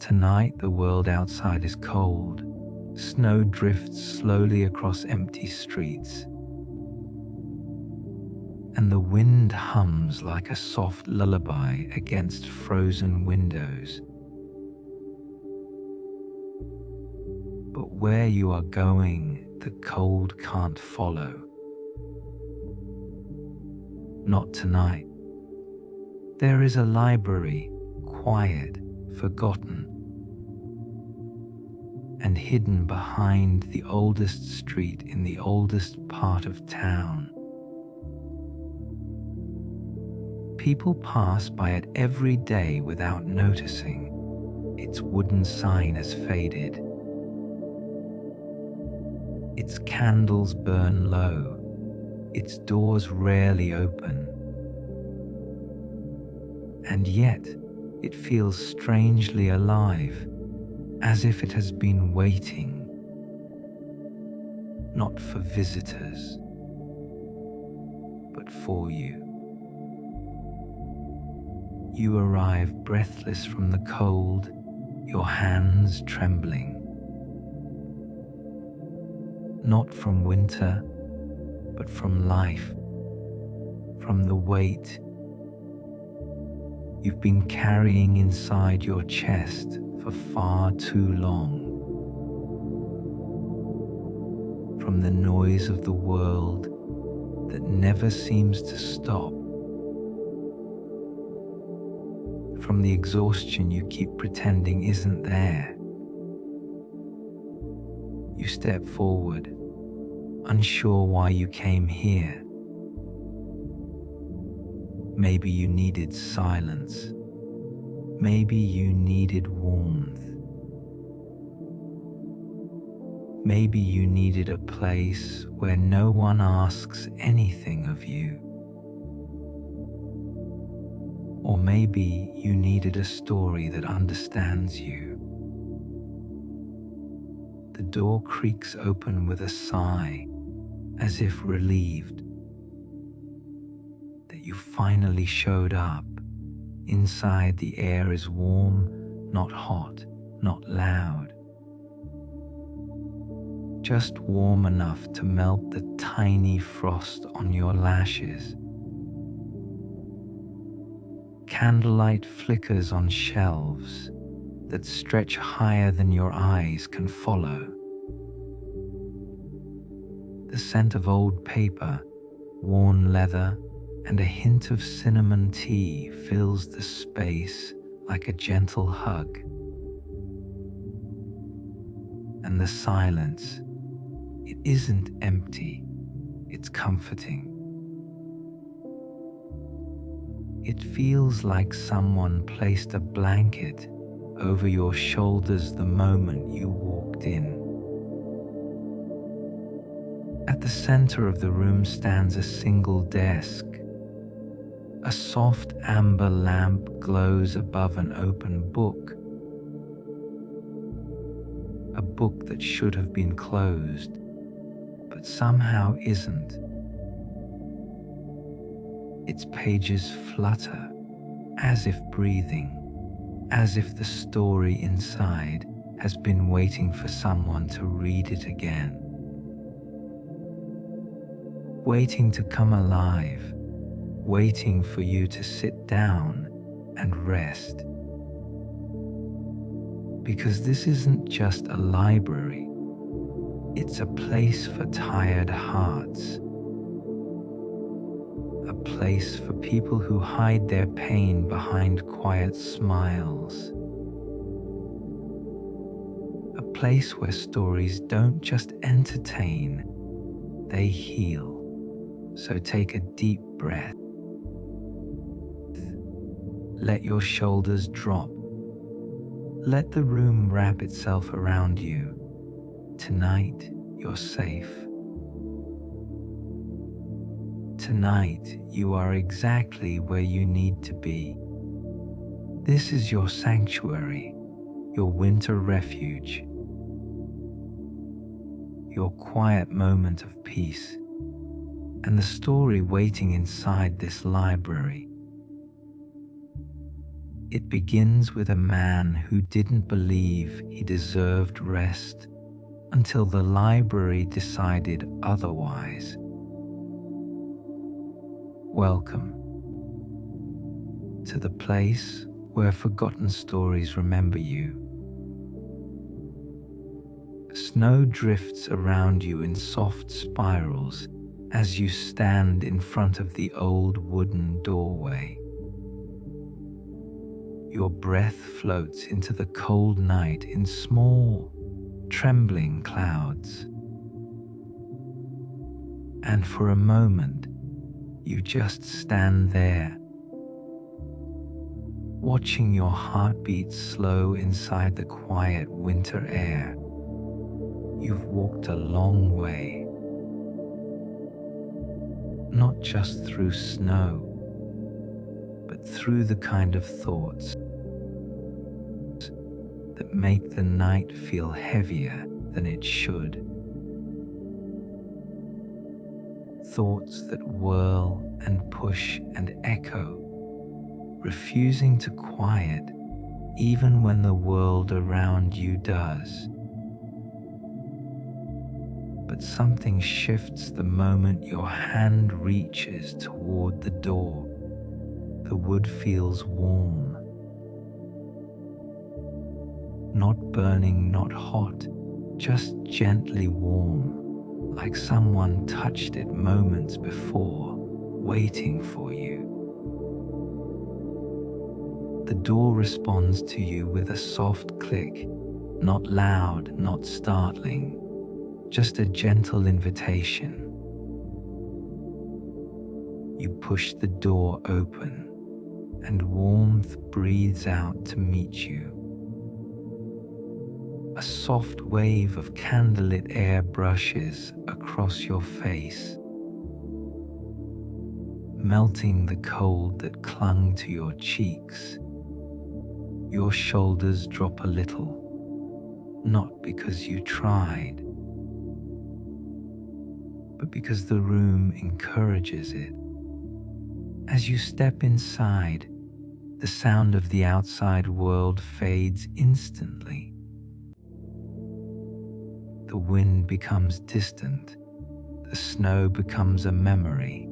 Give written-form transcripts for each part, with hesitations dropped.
Tonight the world outside is cold. Snow drifts slowly across empty streets, and the wind hums like a soft lullaby against frozen windows. But where you are going, the cold can't follow. Not tonight. There is a library, quiet, forgotten, and hidden behind the oldest street in the oldest part of town. People pass by it every day without noticing. Its wooden sign has faded. Its candles burn low. Its doors rarely open. And yet, it feels strangely alive, as if it has been waiting, not for visitors, but for you. You arrive breathless from the cold, your hands trembling. Not from winter, but from life, from the weight you've been carrying inside your chest for far too long. From the noise of the world that never seems to stop. From the exhaustion you keep pretending isn't there. You step forward, unsure why you came here. Maybe you needed silence. Maybe you needed warmth. Maybe you needed a place where no one asks anything of you. Or maybe you needed a story that understands you. The door creaks open with a sigh, as if relieved that you finally showed up. Inside, the air is warm, not hot, not loud. Just warm enough to melt the tiny frost on your lashes. Candlelight flickers on shelves that stretch higher than your eyes can follow. The scent of old paper, worn leather, and a hint of cinnamon tea fills the space like a gentle hug. And the silence, it isn't empty, it's comforting. It feels like someone placed a blanket over your shoulders the moment you walked in. At the center of the room stands a single desk. A soft amber lamp glows above an open book. A book that should have been closed, but somehow isn't. Its pages flutter, as if breathing, as if the story inside has been waiting for someone to read it again. Waiting to come alive, waiting for you to sit down and rest. Because this isn't just a library, it's a place for tired hearts. A place for people who hide their pain behind quiet smiles. A place where stories don't just entertain, they heal. So take a deep breath. Let your shoulders drop. Let the room wrap itself around you. Tonight, you're safe. Tonight, you are exactly where you need to be. This is your sanctuary, your winter refuge, your quiet moment of peace, and the story waiting inside this library. It begins with a man who didn't believe he deserved rest until the library decided otherwise. Welcome to the place where forgotten stories remember you. Snow drifts around you in soft spirals as you stand in front of the old wooden doorway. Your breath floats into the cold night in small, trembling clouds. And for a moment, you just stand there, watching your heartbeat slow inside the quiet winter air. You've walked a long way, not just through snow, but through the kind of thoughts that make the night feel heavier than it should. Thoughts that whirl and push and echo, refusing to quiet even when the world around you does. But something shifts the moment your hand reaches toward the door. The wood feels warm. Not burning, not hot, just gently warm, like someone touched it moments before, waiting for you. The door responds to you with a soft click, not loud, not startling, just a gentle invitation. You push the door open, and warmth breathes out to meet you. A soft wave of candlelit air brushes across your face, melting the cold that clung to your cheeks. Your shoulders drop a little, not because you tried, but because the room encourages it. As you step inside, the sound of the outside world fades instantly. The wind becomes distant, the snow becomes a memory,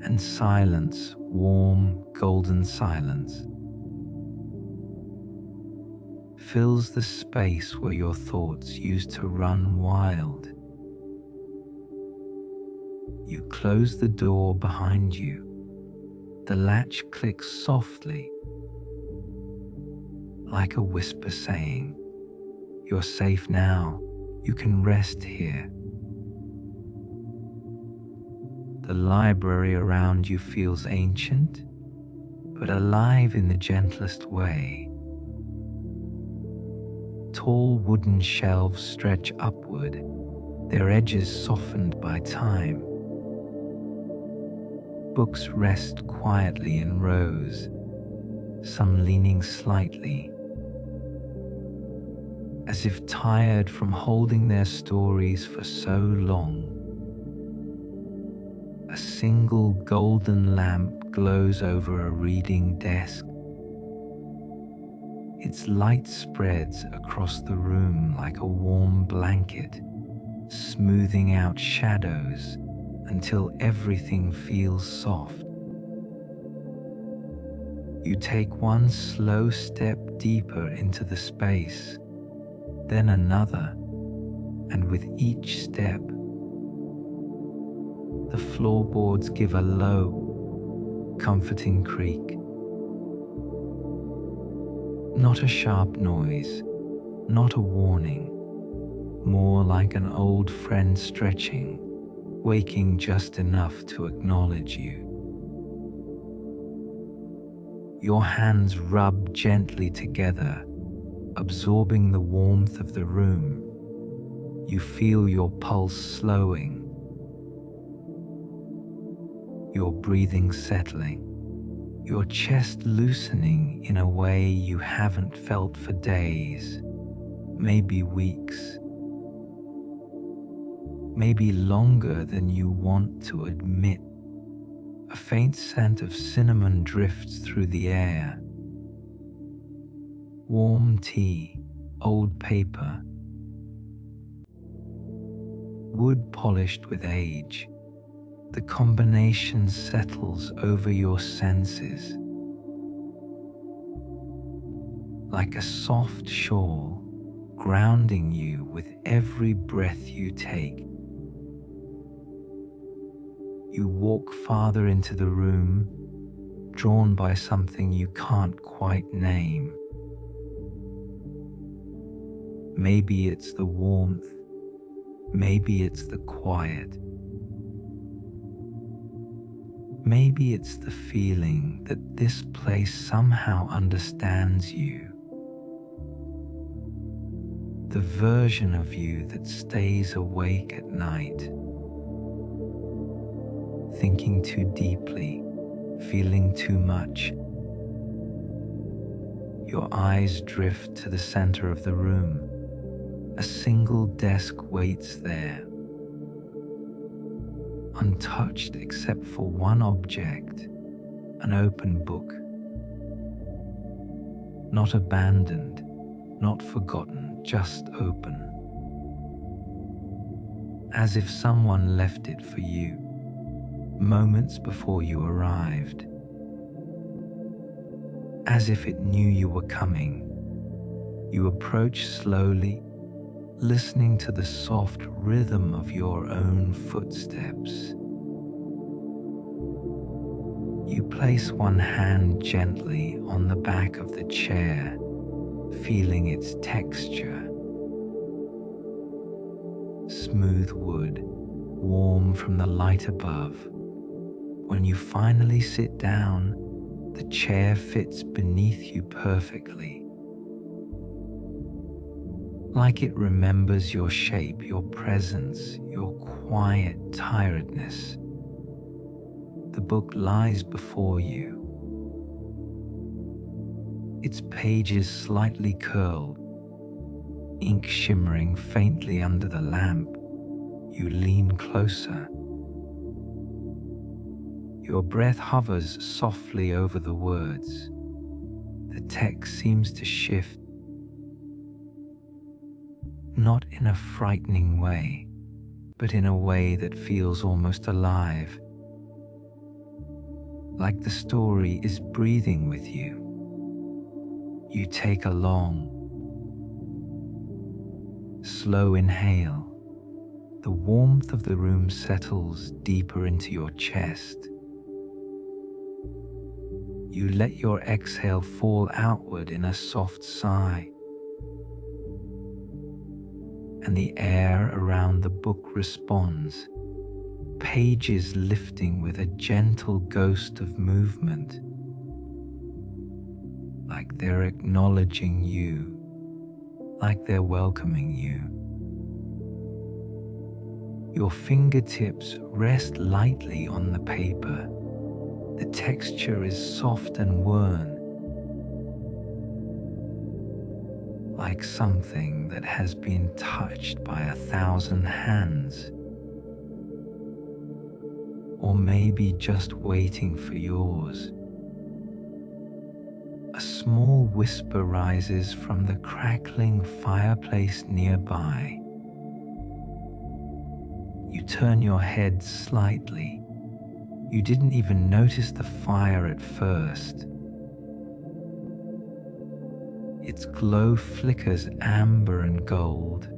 and silence, warm, golden silence, fills the space where your thoughts used to run wild. You close the door behind you. The latch clicks softly, like a whisper saying, "You're safe now, you can rest here." The library around you feels ancient, but alive in the gentlest way. Tall wooden shelves stretch upward, their edges softened by time. Books rest quietly in rows, some leaning slightly, as if tired from holding their stories for so long. A single golden lamp glows over a reading desk. Its light spreads across the room like a warm blanket, smoothing out shadows until everything feels soft. You take one slow step deeper into the space, then another, and with each step, the floorboards give a low, comforting creak. Not a sharp noise, not a warning, more like an old friend stretching, waking just enough to acknowledge you. Your hands rub gently together, absorbing the warmth of the room. You feel your pulse slowing, your breathing settling, your chest loosening in a way you haven't felt for days, maybe weeks, maybe longer than you want to admit. A faint scent of cinnamon drifts through the air, warm tea, old paper, wood polished with age. The combination settles over your senses like a soft shawl, grounding you with every breath you take. You walk farther into the room, drawn by something you can't quite name. Maybe it's the warmth, maybe it's the quiet. Maybe it's the feeling that this place somehow understands you. The version of you that stays awake at night, thinking too deeply, feeling too much. Your eyes drift to the center of the room. A single desk waits there, untouched except for one object, an open book. Not abandoned, not forgotten, just open. As if someone left it for you, moments before you arrived. As if it knew you were coming. You approach slowly, listening to the soft rhythm of your own footsteps. You place one hand gently on the back of the chair, feeling its texture. Smooth wood, warm from the light above. When you finally sit down, the chair fits beneath you perfectly. Like it remembers your shape, your presence, your quiet tiredness. The book lies before you, its pages slightly curled, ink shimmering faintly under the lamp. You lean closer. Your breath hovers softly over the words. The text seems to shift, not in a frightening way, but in a way that feels almost alive, like the story is breathing with you. You take a long, slow inhale. The warmth of the room settles deeper into your chest. You let your exhale fall outward in a soft sigh, and the air around the book responds, pages lifting with a gentle ghost of movement, like they're acknowledging you, like they're welcoming you. Your fingertips rest lightly on the paper. The texture is soft and worn, like something that has been touched by 1,000 hands, or maybe just waiting for yours. A small whisper rises from the crackling fireplace nearby. You turn your head slightly. You didn't even notice the fire at first. Its glow flickers amber and gold,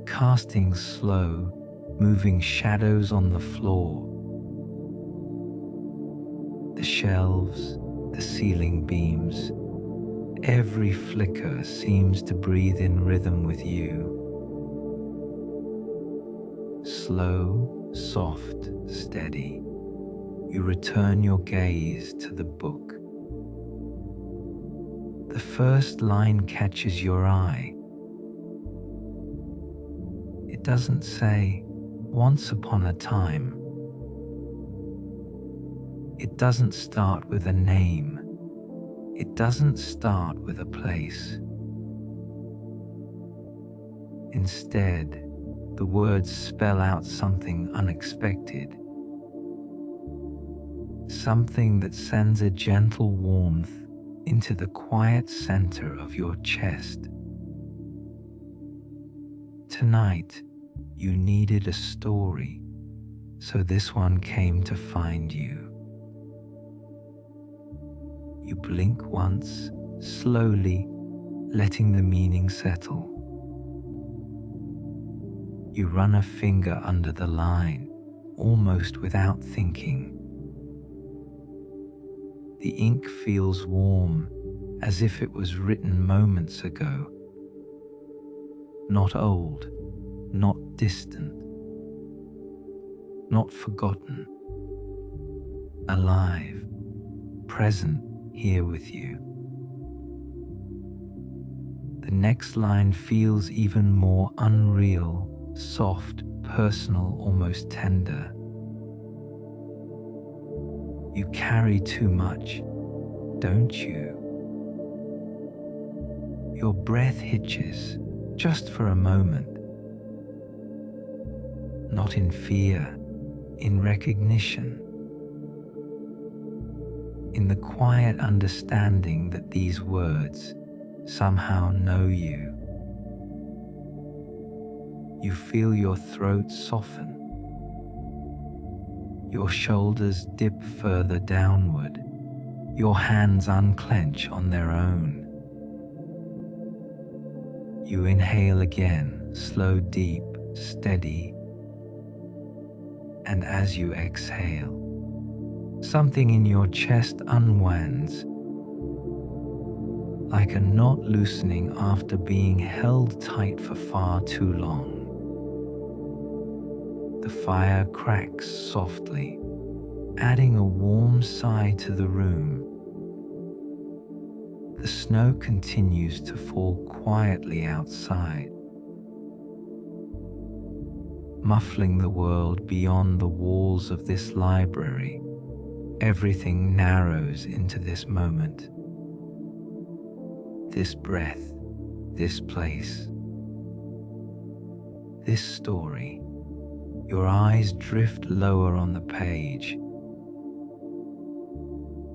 casting slow, moving shadows on the floor. The shelves, the ceiling beams, every flicker seems to breathe in rhythm with you. Slow, soft, steady. You return your gaze to the book. The first line catches your eye. It doesn't say, "Once upon a time." It doesn't start with a name. It doesn't start with a place. Instead, the words spell out something unexpected. Something that sends a gentle warmth into the quiet center of your chest. Tonight, you needed a story, so this one came to find you. You blink once, slowly, letting the meaning settle. You run a finger under the line, almost without thinking. The ink feels warm, as if it was written moments ago. Not old, not distant, not forgotten. Alive, present here with you. The next line feels even more unreal, soft, personal, almost tender. You carry too much, don't you? Your breath hitches, just for a moment. Not in fear, in recognition. In the quiet understanding that these words somehow know you. You feel your throat soften. Your shoulders dip further downward. Your hands unclench on their own. You inhale again, slow, deep, steady. And as you exhale, something in your chest unwinds, like a knot loosening after being held tight for far too long. The fire cracks softly, adding a warm sigh to the room. The snow continues to fall quietly outside, muffling the world beyond the walls of this library. Everything narrows into this moment, this breath, this place, this story. Your eyes drift lower on the page.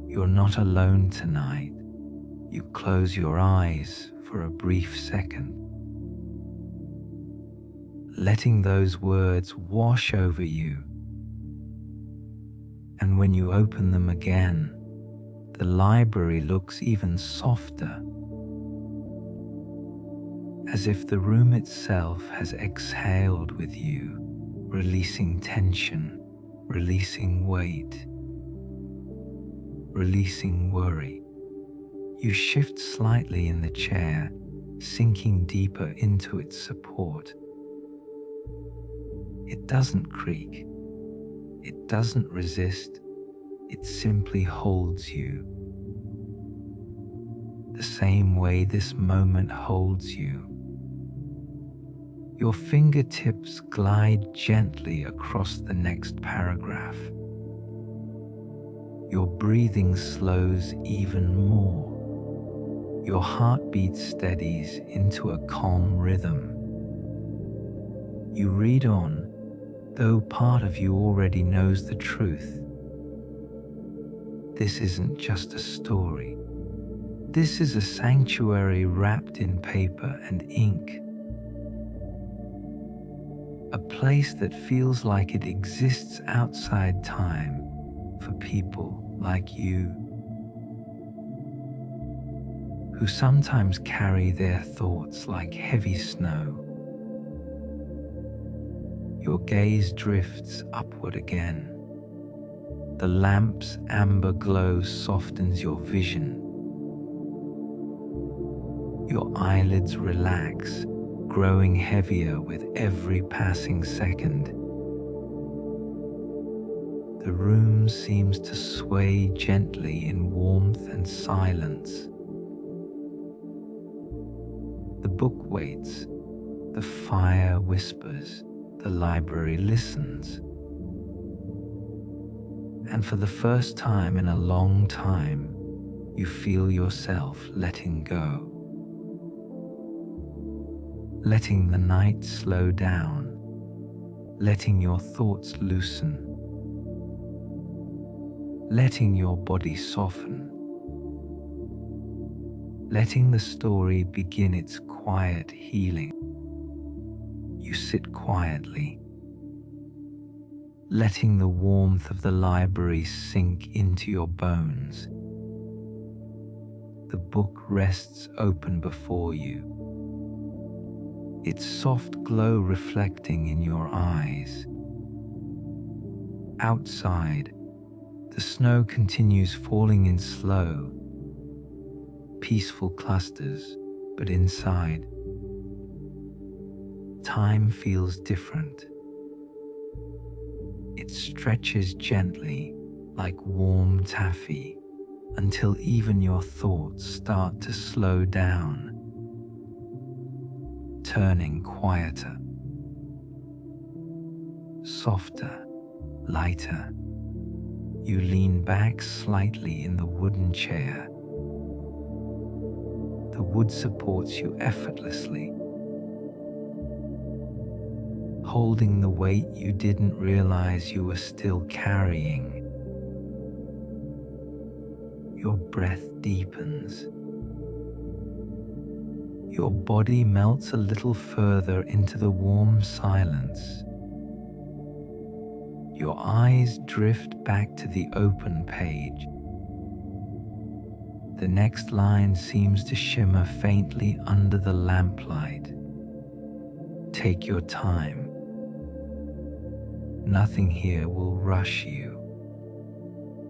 You're not alone tonight. You close your eyes for a brief second, letting those words wash over you. And when you open them again, the library looks even softer, as if the room itself has exhaled with you, releasing tension, releasing weight, releasing worry. You shift slightly in the chair, sinking deeper into its support. It doesn't creak. It doesn't resist. It simply holds you. The same way this moment holds you. Your fingertips glide gently across the next paragraph. Your breathing slows even more. Your heartbeat steadies into a calm rhythm. You read on, though part of you already knows the truth. This isn't just a story. This is a sanctuary wrapped in paper and ink. A place that feels like it exists outside time for people like you, who sometimes carry their thoughts like heavy snow. Your gaze drifts upward again. The lamp's amber glow softens your vision. Your eyelids relax, growing heavier with every passing second. The room seems to sway gently in warmth and silence. The book waits, the fire whispers, the library listens. And for the first time in a long time, you feel yourself letting go. Letting the night slow down, letting your thoughts loosen, letting your body soften. letting the story begin its quiet healing. You sit quietly, letting the warmth of the library sink into your bones. The book rests open before you, its soft glow reflecting in your eyes. Outside, the snow continues falling in slow, peaceful clusters, but inside, time feels different. It stretches gently like warm taffy until even your thoughts start to slow down, turning quieter, softer, lighter. You lean back slightly in the wooden chair. The wood supports you effortlessly, holding the weight you didn't realize you were still carrying. Your breath deepens. Your body melts a little further into the warm silence. Your eyes drift back to the open page. The next line seems to shimmer faintly under the lamplight. Take your time. Nothing here will rush you.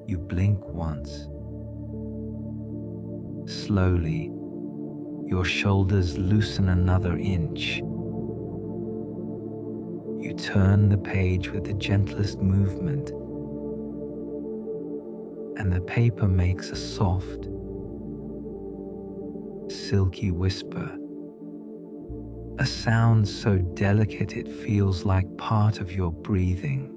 You blink once. Slowly, your shoulders loosen another inch. You turn the page with the gentlest movement, and the paper makes a soft, silky whisper, a sound so delicate it feels like part of your breathing.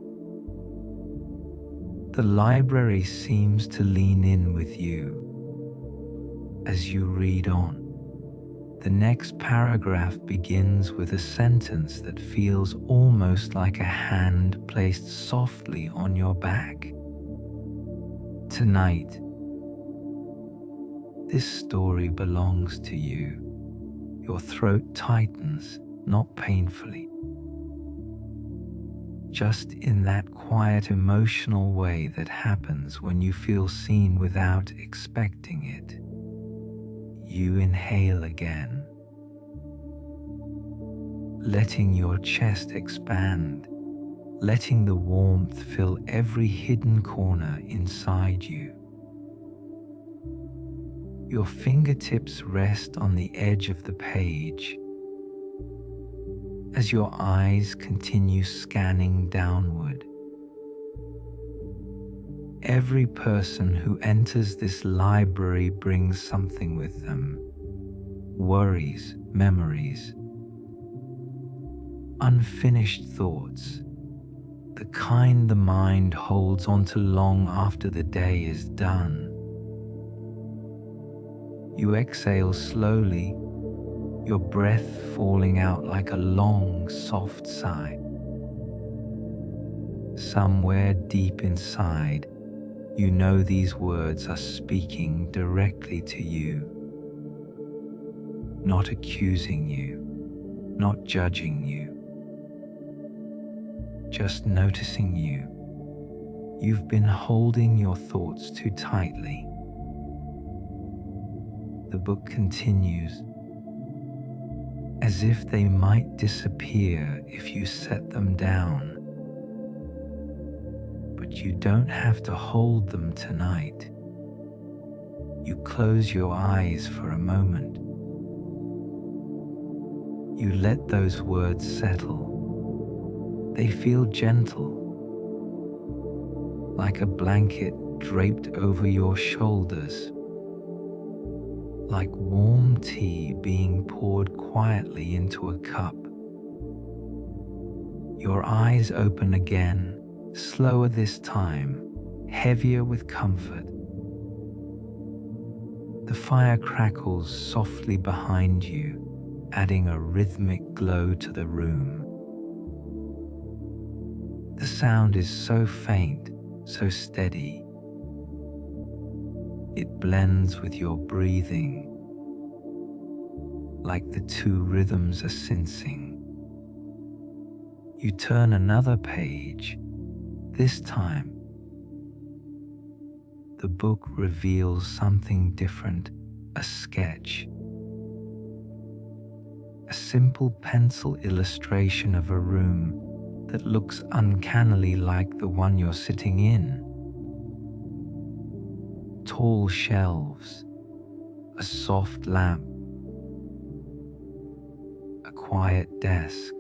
The library seems to lean in with you as you read on. The next paragraph begins with a sentence that feels almost like a hand placed softly on your back. Tonight, this story belongs to you. Your throat tightens, not painfully, just in that quiet emotional way that happens when you feel seen without expecting it. You inhale again, letting your chest expand, letting the warmth fill every hidden corner inside you. Your fingertips rest on the edge of the page as your eyes continue scanning downward. Every person who enters this library brings something with them: worries, memories, unfinished thoughts, the kind the mind holds onto long after the day is done. You exhale slowly, your breath falling out like a long, soft sigh. Somewhere deep inside, you know these words are speaking directly to you, not accusing you, not judging you, just noticing you. You've been holding your thoughts too tightly. The book continues, as if they might disappear if you set them down. But you don't have to hold them tonight. You close your eyes for a moment. You let those words settle. They feel gentle, like a blanket draped over your shoulders, like warm tea being poured quietly into a cup. Your eyes open again, slower this time, heavier with comfort. The fire crackles softly behind you, adding a rhythmic glow to the room. The sound is so faint, so steady. It blends with your breathing, like the two rhythms are syncing. You turn another page. This time, the book reveals something different, a sketch. A simple pencil illustration of a room that looks uncannily like the one you're sitting in. Tall shelves, a soft lamp, a quiet desk,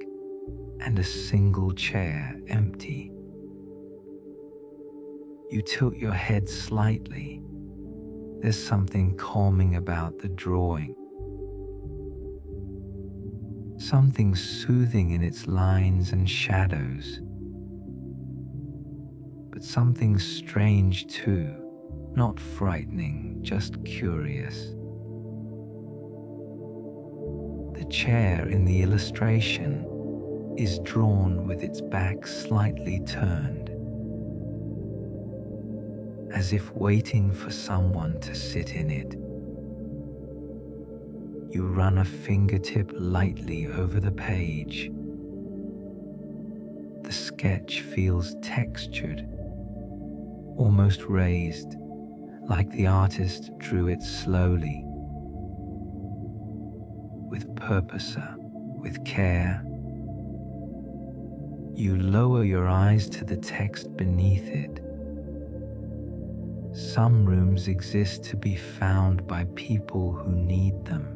and a single chair empty. You tilt your head slightly. There's something calming about the drawing. Something soothing in its lines and shadows. But something strange too, not frightening, just curious. The chair in the illustration is drawn with its back slightly turned, as if waiting for someone to sit in it. You run a fingertip lightly over the page. The sketch feels textured, almost raised, like the artist drew it slowly, with purpose, with care. You lower your eyes to the text beneath it. Some rooms exist to be found by people who need them.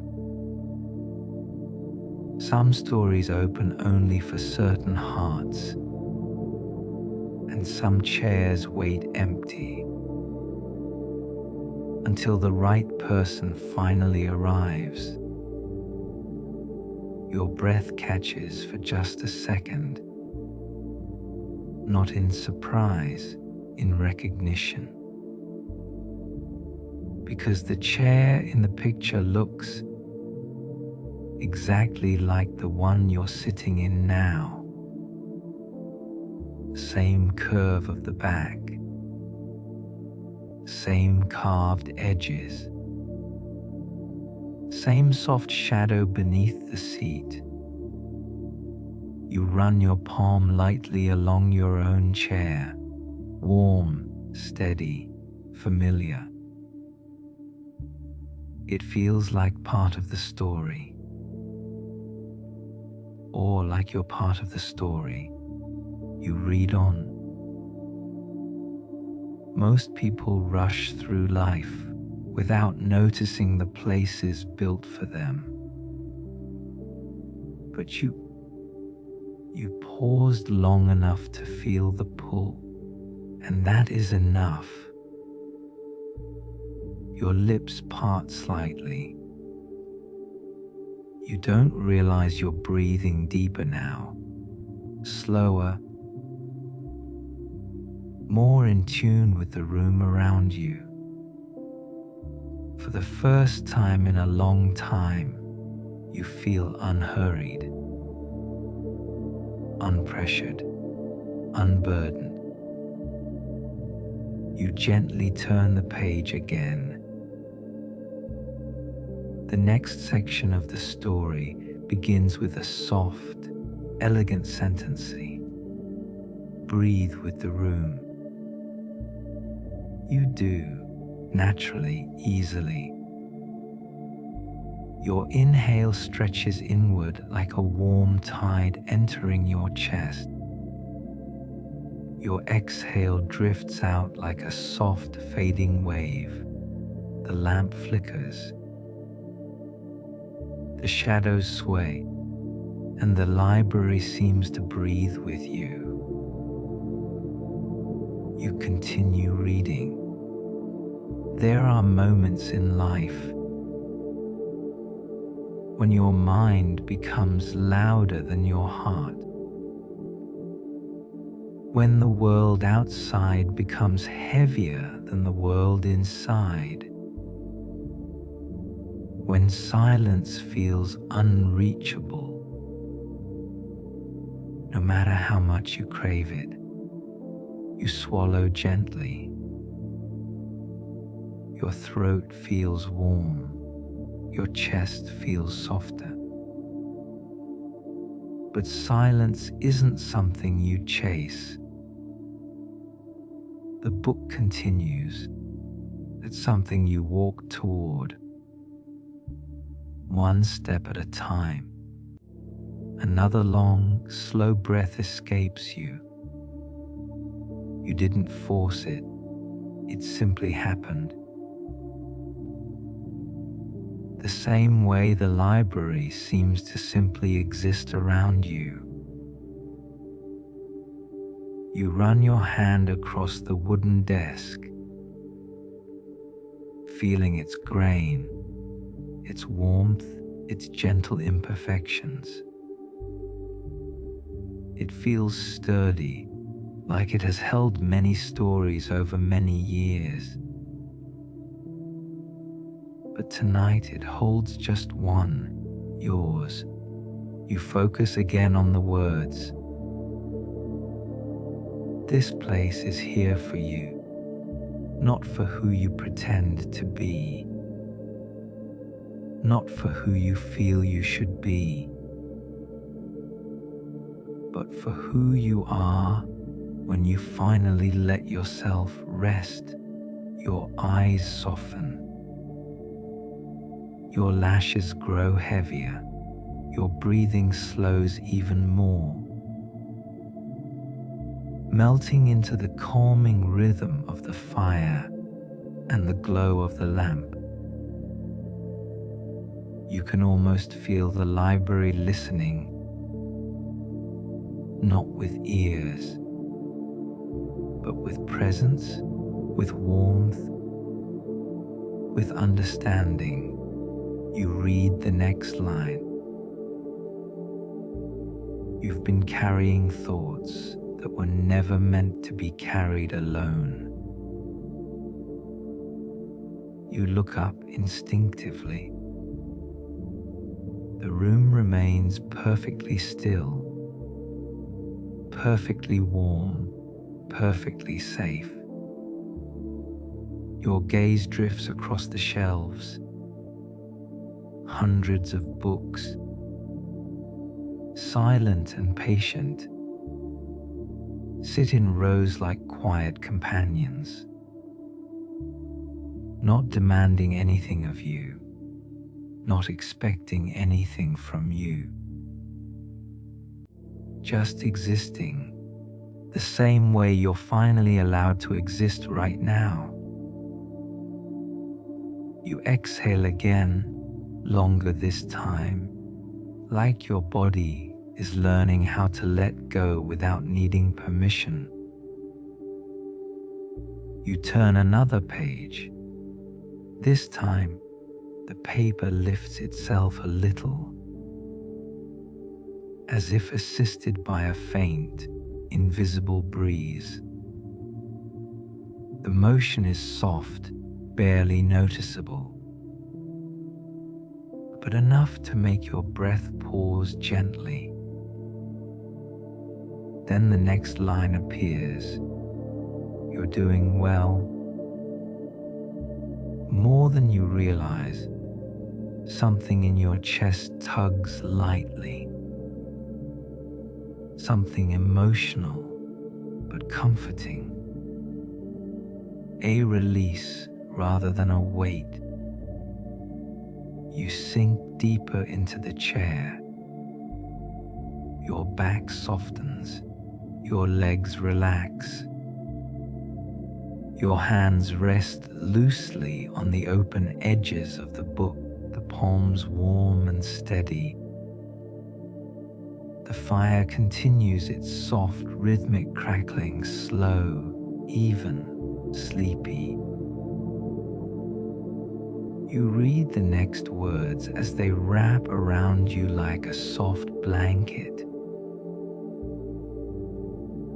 Some stories open only for certain hearts, and some chairs wait empty until the right person finally arrives. Your breath catches for just a second, not in surprise, in recognition. Because the chair in the picture looks exactly like the one you're sitting in now. Same curve of the back, same carved edges, same soft shadow beneath the seat. You run your palm lightly along your own chair, warm, steady, familiar. It feels like part of the story, or like you're part of the story. You read on. Most people rush through life without noticing the places built for them. But you paused long enough to feel the pull, and that is enough. Your lips part slightly. You don't realize you're breathing deeper now, slower, more in tune with the room around you. For the first time in a long time, you feel unhurried, unpressured, unburdened. You gently turn the page again. The next section of the story begins with a soft, elegant sentence. Breathe with the room. You do, naturally, easily. Your inhale stretches inward like a warm tide entering your chest. Your exhale drifts out like a soft fading wave. The lamp flickers. The shadows sway, and the library seems to breathe with you. You continue reading. There are moments in life when your mind becomes louder than your heart, when the world outside becomes heavier than the world inside, when silence feels unreachable, no matter how much you crave it. You swallow gently. Your throat feels warm, your chest feels softer. But silence isn't something you chase. The book continues. It's something you walk toward, one step at a time. Another long, slow breath escapes you. You didn't force it. It simply happened. The same way the library seems to simply exist around you. You run your hand across the wooden desk, feeling its grain, its warmth, its gentle imperfections. It feels sturdy, like it has held many stories over many years. But tonight it holds just one, yours. You focus again on the words. This place is here for you, not for who you pretend to be, not for who you feel you should be, but for who you are when you finally let yourself rest. Your eyes soften, your lashes grow heavier, your breathing slows even more, melting into the calming rhythm of the fire and the glow of the lamp. You can almost feel the library listening, not with ears, but with presence, with warmth, with understanding. You read the next line. You've been carrying thoughts that were never meant to be carried alone. You look up instinctively. The room remains perfectly still, perfectly warm, perfectly safe. Your gaze drifts across the shelves, hundreds of books, silent and patient, sit in rows like quiet companions, not demanding anything of you, not expecting anything from you, just existing the same way you're finally allowed to exist right now. You exhale again, longer this time, like your body is learning how to let go without needing permission. You turn another page. This time, the paper lifts itself a little, as if assisted by a faint, invisible breeze. The motion is soft, barely noticeable, but enough to make your breath pause gently. Then the next line appears. You're doing well, more than you realize. Something in your chest tugs lightly. Something emotional but comforting. A release rather than a weight. You sink deeper into the chair. Your back softens. Your legs relax. Your hands rest loosely on the open edges of the book, the palms warm and steady. The fire continues its soft, rhythmic crackling, slow, even, sleepy. You read the next words as they wrap around you like a soft blanket.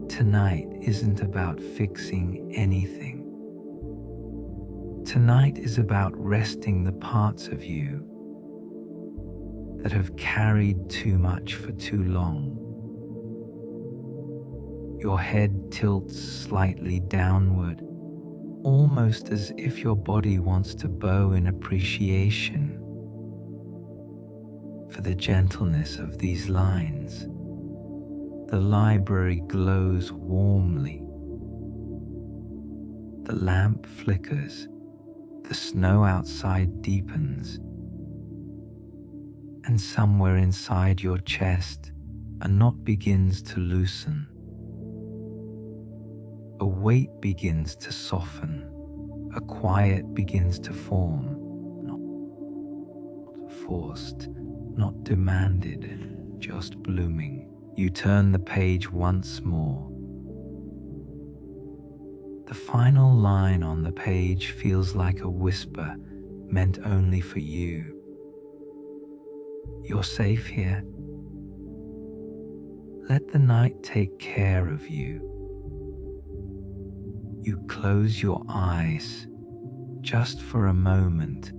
Tonight isn't about fixing anything. Tonight is about resting the parts of you that have carried too much for too long. Your head tilts slightly downward, almost as if your body wants to bow in appreciation. for the gentleness of these lines. The library glows warmly. The lamp flickers. The snow outside deepens. And somewhere inside your chest, a knot begins to loosen. A weight begins to soften. A quiet begins to form. Not forced, not demanded, just blooming. You turn the page once more. The final line on the page feels like a whisper meant only for you. You're safe here. Let the night take care of you. You close your eyes just for a moment,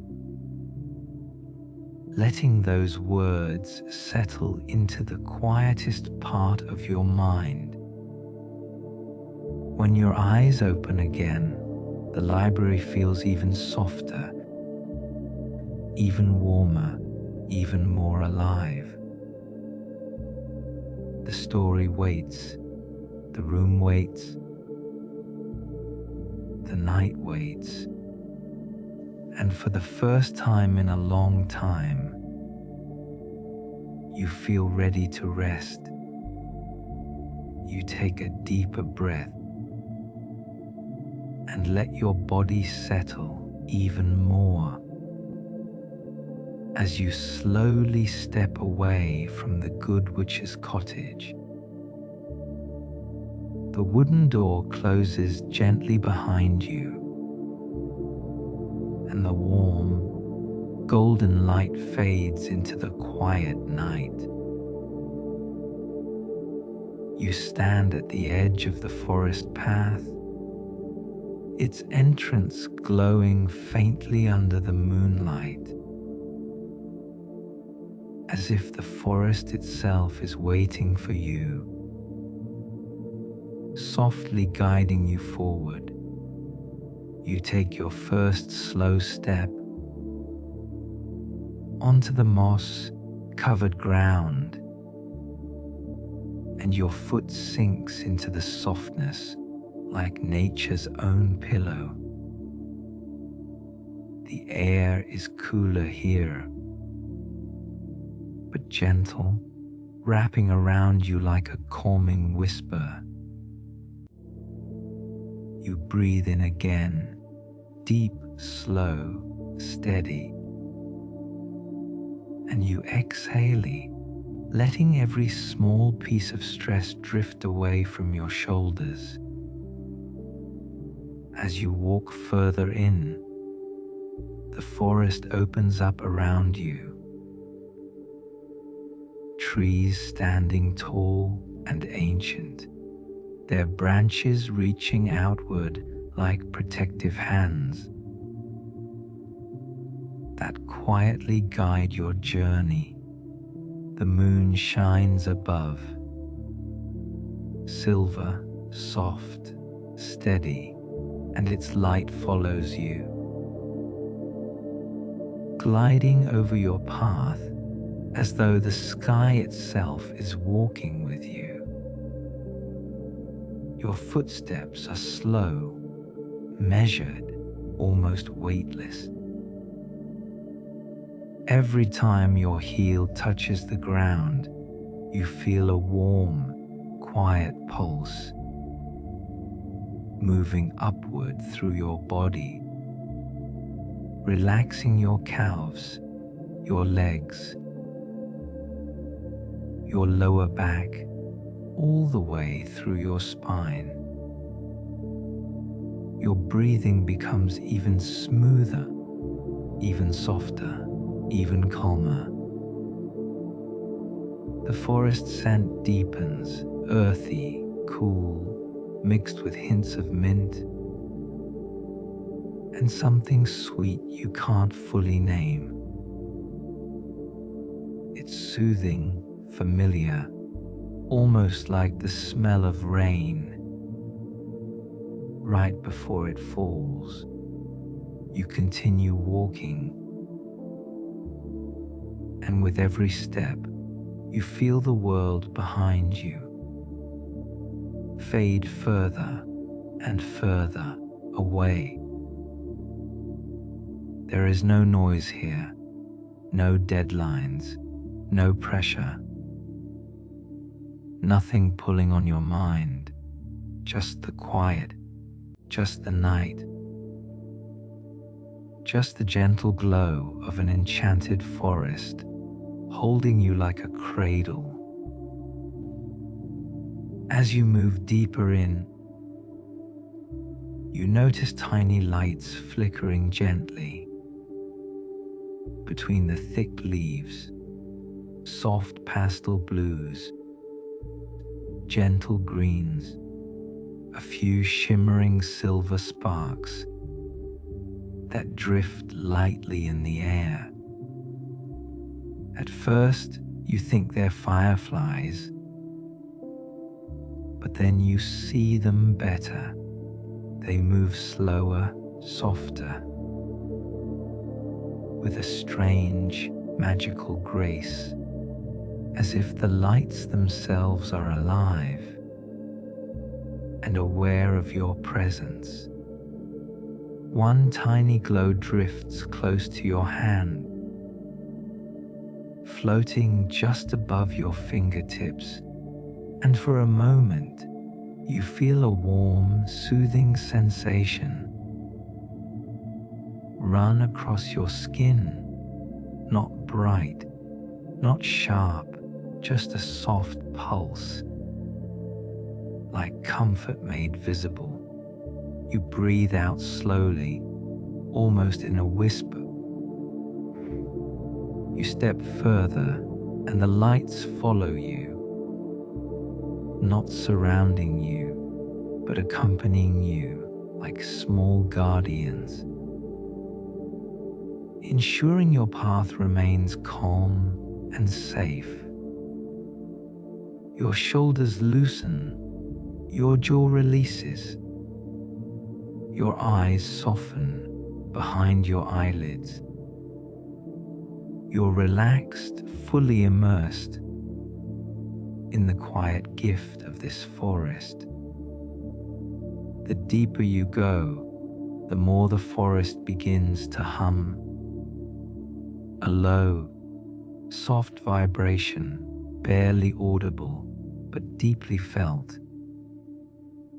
letting those words settle into the quietest part of your mind. When your eyes open again, the library feels even softer, even warmer, even more alive. The story waits, the room waits, the night waits, and for the first time in a long time, you feel ready to rest. You take a deeper breath and let your body settle even more as you slowly step away from the Good Witch's cottage. The wooden door closes gently behind you, and the warm, golden light fades into the quiet night. You stand at the edge of the forest path, its entrance glowing faintly under the moonlight, as if the forest itself is waiting for you, softly guiding you forward. You take your first slow step onto the moss-covered ground, and your foot sinks into the softness like nature's own pillow. The air is cooler here, but gentle, wrapping around you like a calming whisper. You breathe in again, deep, slow, steady, and you exhale, letting every small piece of stress drift away from your shoulders. As you walk further in, the forest opens up around you. Trees standing tall and ancient, their branches reaching outward like protective hands that quietly guide your journey. The moon shines above, silver, soft, steady, and its light follows you, gliding over your path as though the sky itself is walking with you. Your footsteps are slow, measured, almost weightless. Every time your heel touches the ground, you feel a warm, quiet pulse moving upward through your body, relaxing your calves, your legs, your lower back, all the way through your spine. Your breathing becomes even smoother, even softer, even calmer. The forest scent deepens, earthy, cool, mixed with hints of mint, and something sweet you can't fully name. It's soothing, familiar, almost like the smell of rain. Right before it falls, you continue walking, And with every step, you feel the world behind you fade further and further away. There is no noise here, no deadlines, no pressure, nothing pulling on your mind, just the quiet, just the night, just the gentle glow of an enchanted forest holding you like a cradle. As you move deeper in, you notice tiny lights flickering gently between the thick leaves, soft pastel blues, gentle greens, a few shimmering silver sparks that drift lightly in the air. At first, you think they're fireflies, but then you see them better. They move slower, softer, with a strange, magical grace, as if the lights themselves are alive and aware of your presence. One tiny glow drifts close to your hand, floating just above your fingertips, and for a moment, you feel a warm, soothing sensation run across your skin. Not bright, not sharp, just a soft pulse, like comfort made visible. You breathe out slowly, almost in a whisper. You step further, and the lights follow you, not surrounding you, but accompanying you like small guardians, ensuring your path remains calm and safe. Your shoulders loosen, your jaw releases, your eyes soften behind your eyelids. You're relaxed, fully immersed in the quiet gift of this forest. The deeper you go, the more the forest begins to hum. A low, soft vibration, barely audible, but deeply felt.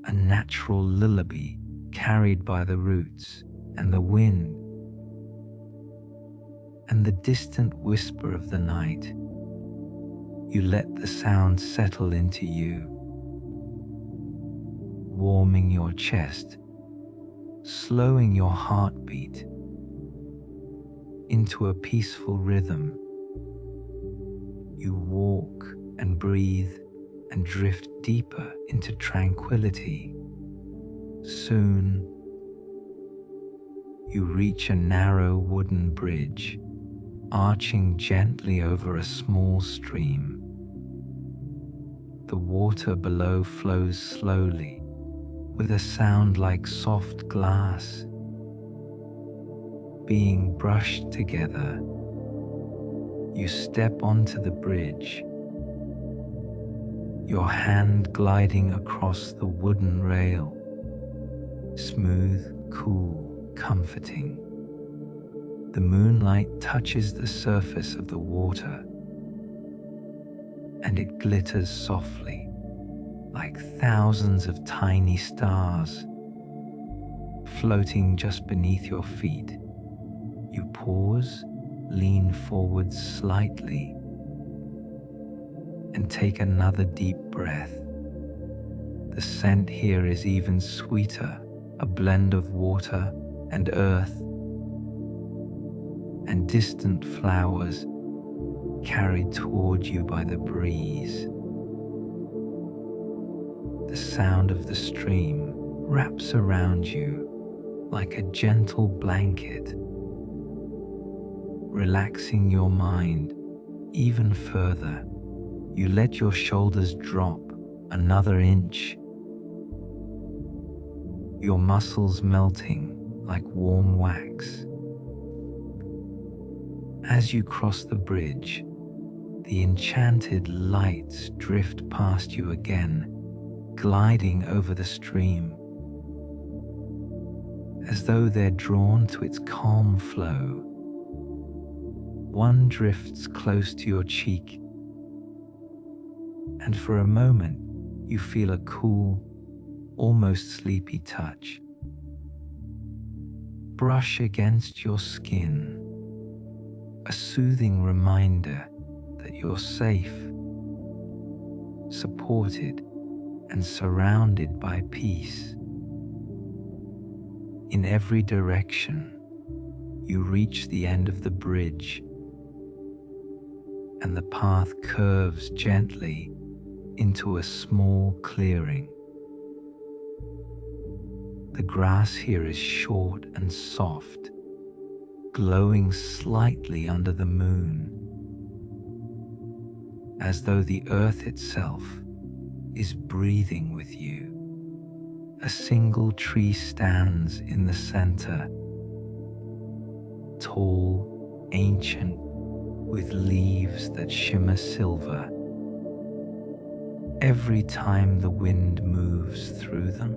A natural lullaby carried by the roots and the wind, and the distant whisper of the night. You let the sound settle into you, warming your chest, slowing your heartbeat into a peaceful rhythm. You walk and breathe and drift deeper into tranquility. Soon, you reach a narrow wooden bridge, arching gently over a small stream. The water below flows slowly, with a sound like soft glass being brushed together. You step onto the bridge, your hand gliding across the wooden rail, smooth, cool, comforting. The moonlight touches the surface of the water, and it glitters softly, like thousands of tiny stars floating just beneath your feet. You pause, lean forward slightly, and take another deep breath. The scent here is even sweeter, a blend of water and earth and distant flowers carried toward you by the breeze. The sound of the stream wraps around you like a gentle blanket, relaxing your mind even further. You let your shoulders drop another inch, your muscles melting like warm wax. As you cross the bridge, the enchanted lights drift past you again, gliding over the stream, as though they're drawn to its calm flow. One drifts close to your cheek, and for a moment you feel a cool, almost sleepy touch brush against your skin, a soothing reminder that you're safe, supported, and surrounded by peace. In every direction, you reach the end of the bridge, and the path curves gently into a small clearing. The grass here is short and soft, glowing slightly under the moon, as though the earth itself is breathing with you. A single tree stands in the center, tall, ancient, with leaves that shimmer silver. Every time the wind moves through them,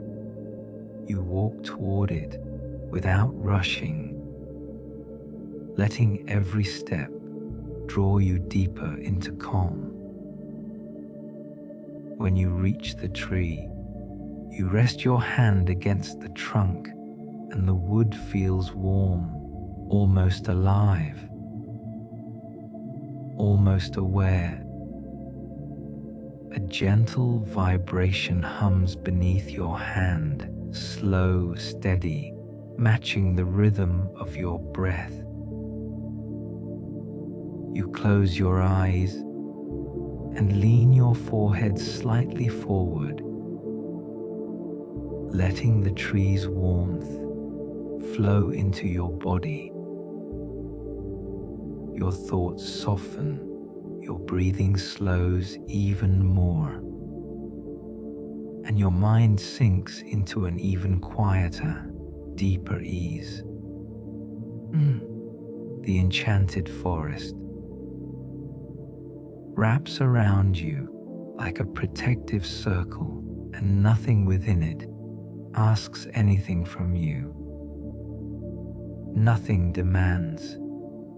you walk toward it without rushing, letting every step draw you deeper into calm. When you reach the tree, you rest your hand against the trunk, and the wood feels warm, almost alive, almost aware. A gentle vibration hums beneath your hand, slow, steady, matching the rhythm of your breath. You close your eyes and lean your forehead slightly forward, letting the tree's warmth flow into your body. Your thoughts soften, your breathing slows even more, and your mind sinks into an even quieter, deeper ease. The enchanted forest wraps around you like a protective circle, and nothing within it asks anything from you. Nothing demands,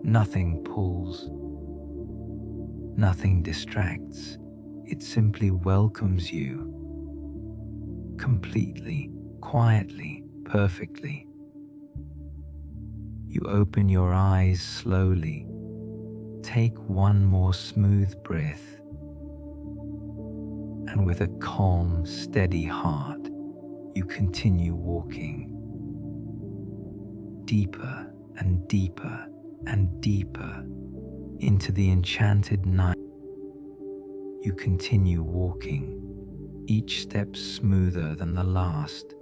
nothing pulls, nothing distracts. It simply welcomes you completely, quietly, perfectly. You open your eyes slowly, take one more smooth breath, and with a calm, steady heart, you continue walking deeper and deeper and deeper into the enchanted night. You continue walking, each step smoother than the last,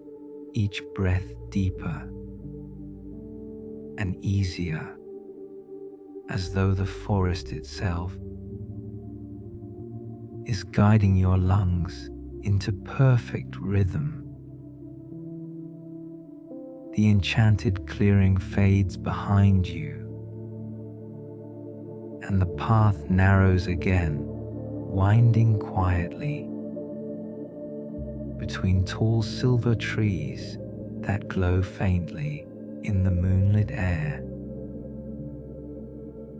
each breath deeper and easier, as though the forest itself is guiding your lungs into perfect rhythm. The enchanted clearing fades behind you, and the path narrows again, winding quietly between tall silver trees that glow faintly in the moonlit air.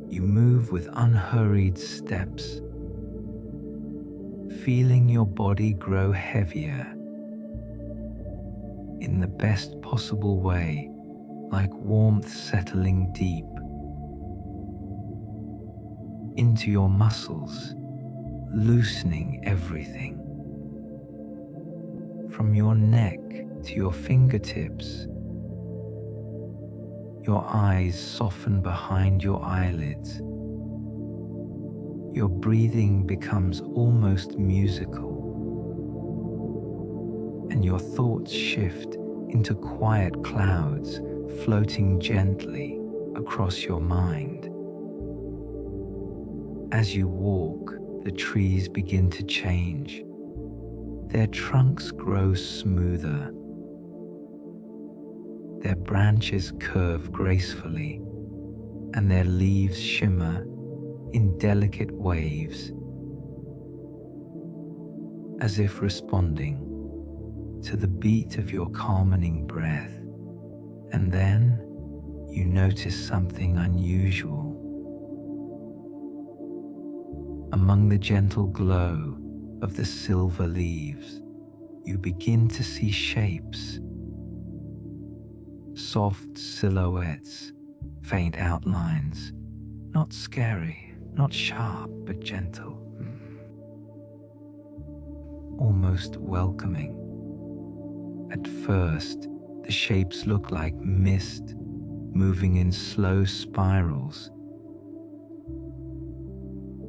You move with unhurried steps, feeling your body grow heavier in the best possible way, like warmth settling deep into your muscles, loosening everything. From your neck to your fingertips, your eyes soften behind your eyelids. Your breathing becomes almost musical, and your thoughts shift into quiet clouds floating gently across your mind. As you walk, the trees begin to change. Their trunks grow smoother. Their branches curve gracefully, and their leaves shimmer in delicate waves, as if responding to the beat of your calming breath. And then you notice something unusual. Among the gentle glow of the silver leaves, you begin to see shapes, soft silhouettes, faint outlines, not scary, not sharp, but gentle, almost welcoming. At first, the shapes look like mist moving in slow spirals.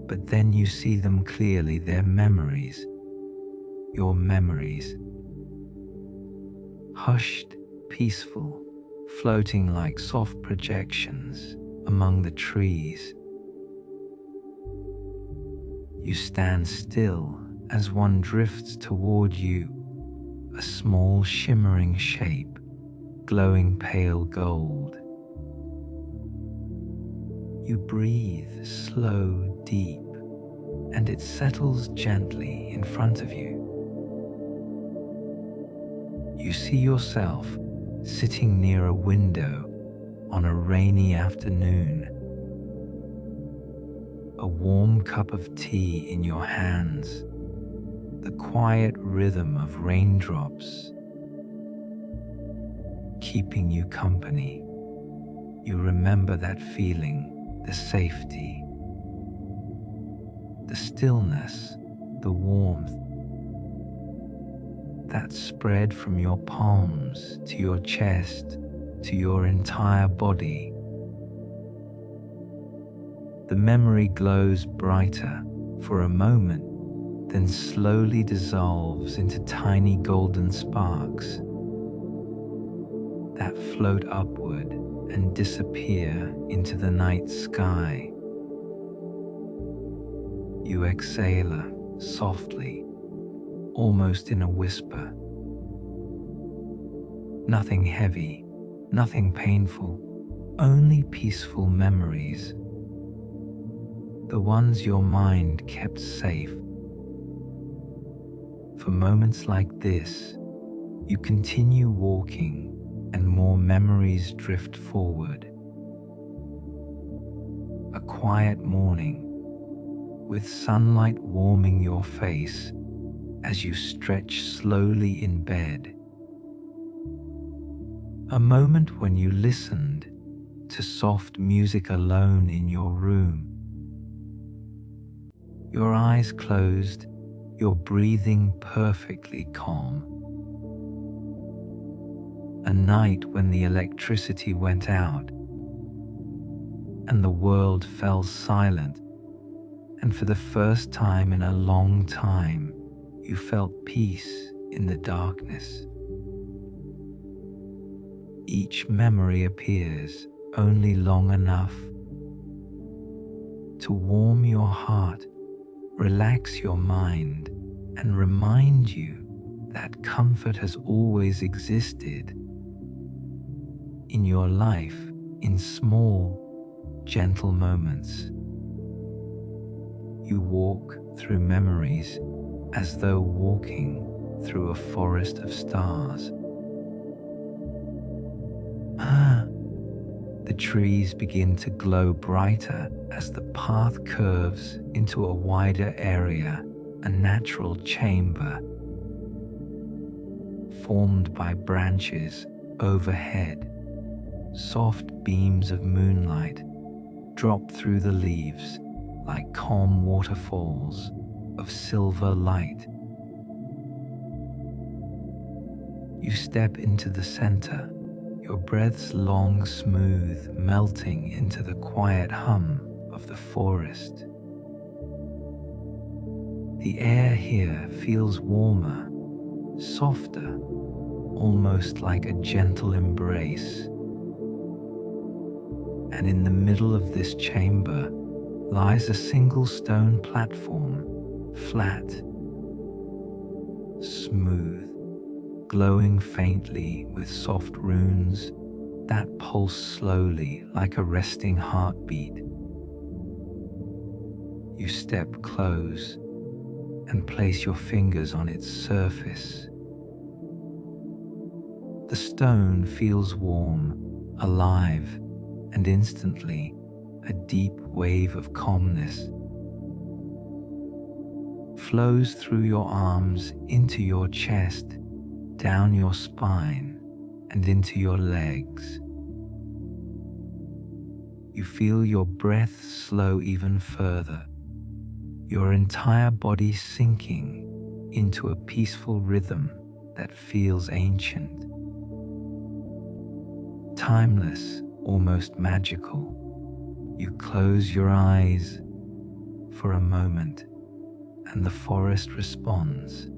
But then you see them clearly, they're memories, your memories. Hushed, peaceful, floating like soft projections among the trees. You stand still as one drifts toward you, a small shimmering shape, glowing pale gold. You breathe slow, deep, and it settles gently in front of you. You see yourself sitting near a window on a rainy afternoon, a warm cup of tea in your hands, the quiet rhythm of raindrops keeping you company. You remember that feeling, the safety, the stillness, the warmth that spread from your palms to your chest to your entire body. The memory glows brighter for a moment, then slowly dissolves into tiny golden sparks that float upward and disappear into the night sky. You exhale softly, almost in a whisper. Nothing heavy, nothing painful, only peaceful memories. The ones your mind kept safe. For moments like this, you continue walking and more memories drift forward. A quiet morning, with sunlight warming your face as you stretch slowly in bed. A moment when you listened to soft music alone in your room. Your eyes closed, your breathing perfectly calm. A night when the electricity went out and the world fell silent, and for the first time in a long time, you felt peace in the darkness. Each memory appears only long enough to warm your heart, relax your mind, and remind you that comfort has always existed in your life in small, gentle moments. You walk through memories as though walking through a forest of stars. The trees begin to glow brighter as the path curves into a wider area, a natural chamber formed by branches overhead. Soft beams of moonlight drop through the leaves like calm waterfalls of silver light. You step into the center, your breaths long, smooth, melting into the quiet hum of the forest. The air here feels warmer, softer, almost like a gentle embrace. And in the middle of this chamber lies a single stone platform, flat, smooth, glowing faintly with soft runes, that pulse slowly like a resting heartbeat. You step close and place your fingers on its surface. The stone feels warm, alive, and instantly a deep wave of calmness flows through your arms into your chest, down your spine, and into your legs. You feel your breath slow even further, your entire body sinking into a peaceful rhythm that feels ancient, timeless, almost magical. You close your eyes for a moment, and the forest responds.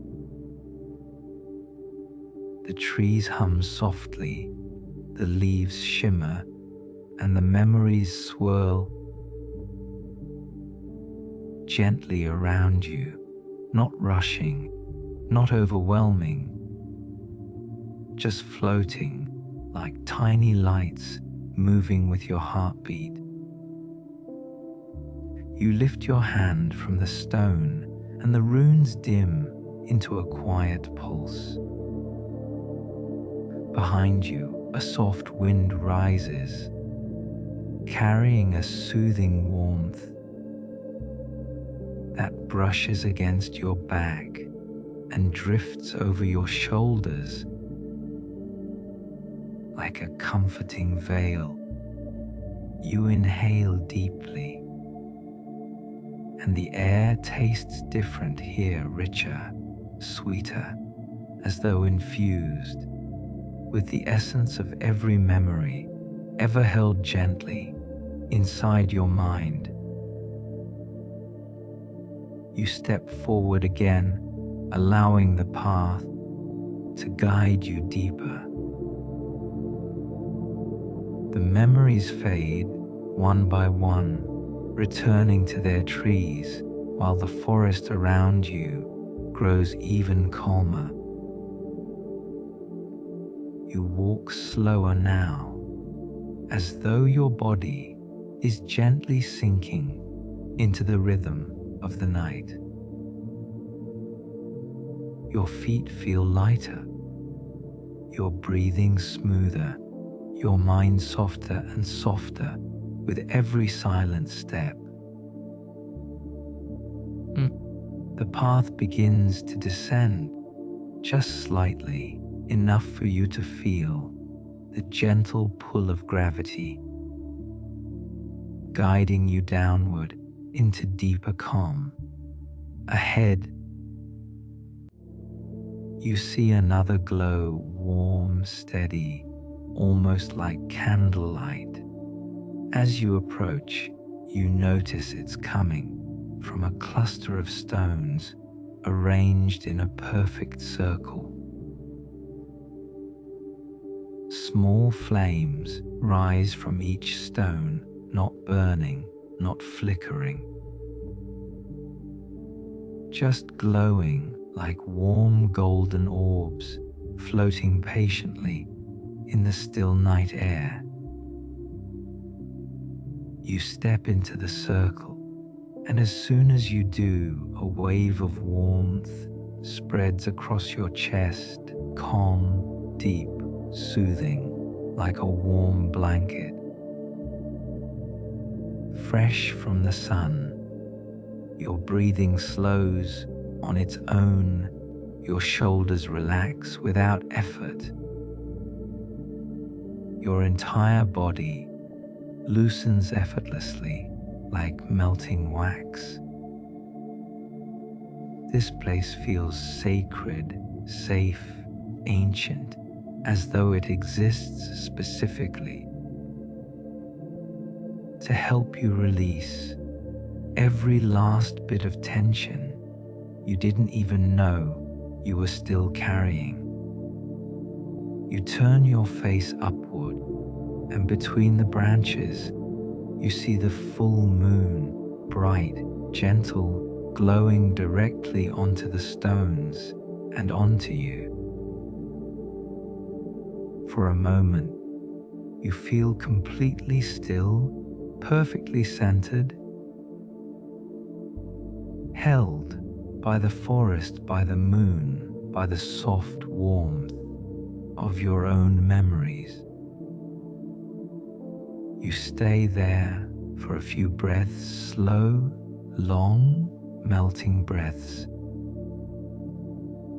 The trees hum softly, the leaves shimmer, and the memories swirl gently around you, not rushing, not overwhelming, just floating like tiny lights moving with your heartbeat. You lift your hand from the stone and the runes dim into a quiet pulse. Behind you, a soft wind rises, carrying a soothing warmth that brushes against your back and drifts over your shoulders like a comforting veil. You inhale deeply, and the air tastes different here, richer, sweeter, as though infused with the essence of every memory ever held gently inside your mind. You step forward again, allowing the path to guide you deeper. The memories fade one by one, returning to their trees, while the forest around you grows even calmer. You walk slower now, as though your body is gently sinking into the rhythm of the night. Your feet feel lighter, your breathing smoother, your mind softer and softer with every silent step. The path begins to descend, just slightly, enough for you to feel the gentle pull of gravity, guiding you downward into deeper calm. Ahead, you see another glow, warm, steady, almost like candlelight. As you approach, you notice it's coming from a cluster of stones arranged in a perfect circle. Small flames rise from each stone, not burning, not flickering, just glowing like warm golden orbs floating patiently in the still night air. You step into the circle, and as soon as you do, a wave of warmth spreads across your chest, calm, deep, soothing, like a warm blanket. Fresh from the sun, your breathing slows on its own, your shoulders relax without effort. Your entire body loosens effortlessly like melting wax. This place feels sacred, safe, ancient, as though it exists specifically to help you release every last bit of tension you didn't even know you were still carrying. You turn your face upward, and between the branches, you see the full moon, bright, gentle, glowing directly onto the stones and onto you. For a moment, You feel completely still, perfectly centered, held by the forest, by the moon, by the soft warmth of your own memories. You stay there for a few breaths, slow, long, melting breaths,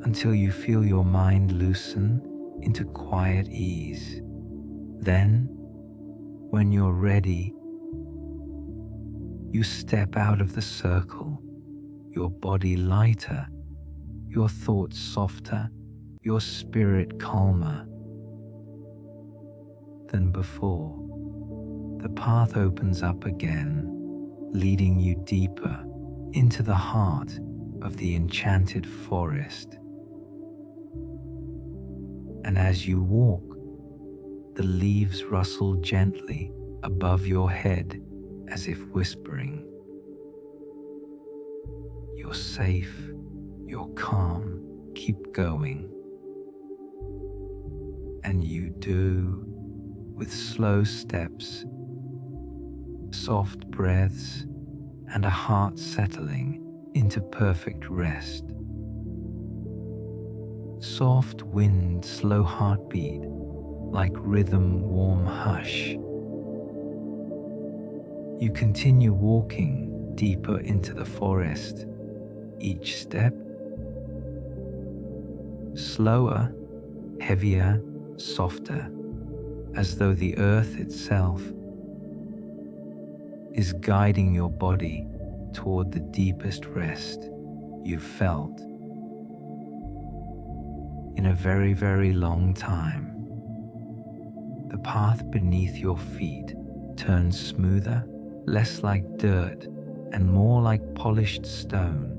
until you feel your mind loosen into quiet ease. Then, when you're ready, you step out of the circle, your body lighter, your thoughts softer, your spirit calmer than before. The path opens up again, leading you deeper into the heart of the enchanted forest. And as you walk, the leaves rustle gently above your head as if whispering, "You're safe, you're calm, keep going." And you do, with slow steps, soft breaths, and a heart settling into perfect rest. Soft wind, slow heartbeat, like rhythm, warm hush. You continue walking deeper into the forest, each step slower, heavier, softer, as though the earth itself is guiding your body toward the deepest rest you've felt in a very, very long time. The path beneath your feet turns smoother, less like dirt and more like polished stone,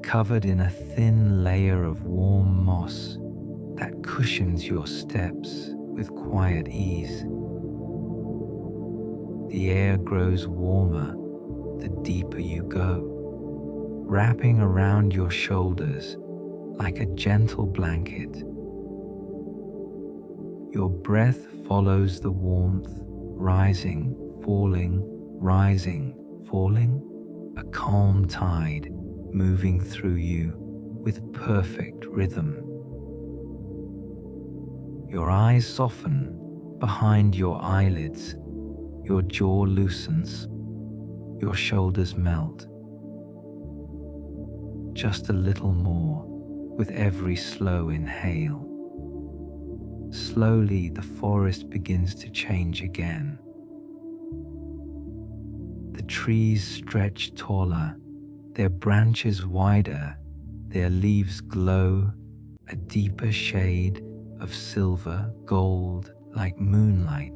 covered in a thin layer of warm moss that cushions your steps with quiet ease. The air grows warmer the deeper you go, wrapping around your shoulders like a gentle blanket. Your breath follows the warmth, rising, falling, a calm tide moving through you with perfect rhythm. Your eyes soften behind your eyelids, your jaw loosens, your shoulders melt. Just a little more with every slow inhale. Slowly, the forest begins to change again. The trees stretch taller, their branches wider, their leaves glow a deeper shade of silver, gold, like moonlight.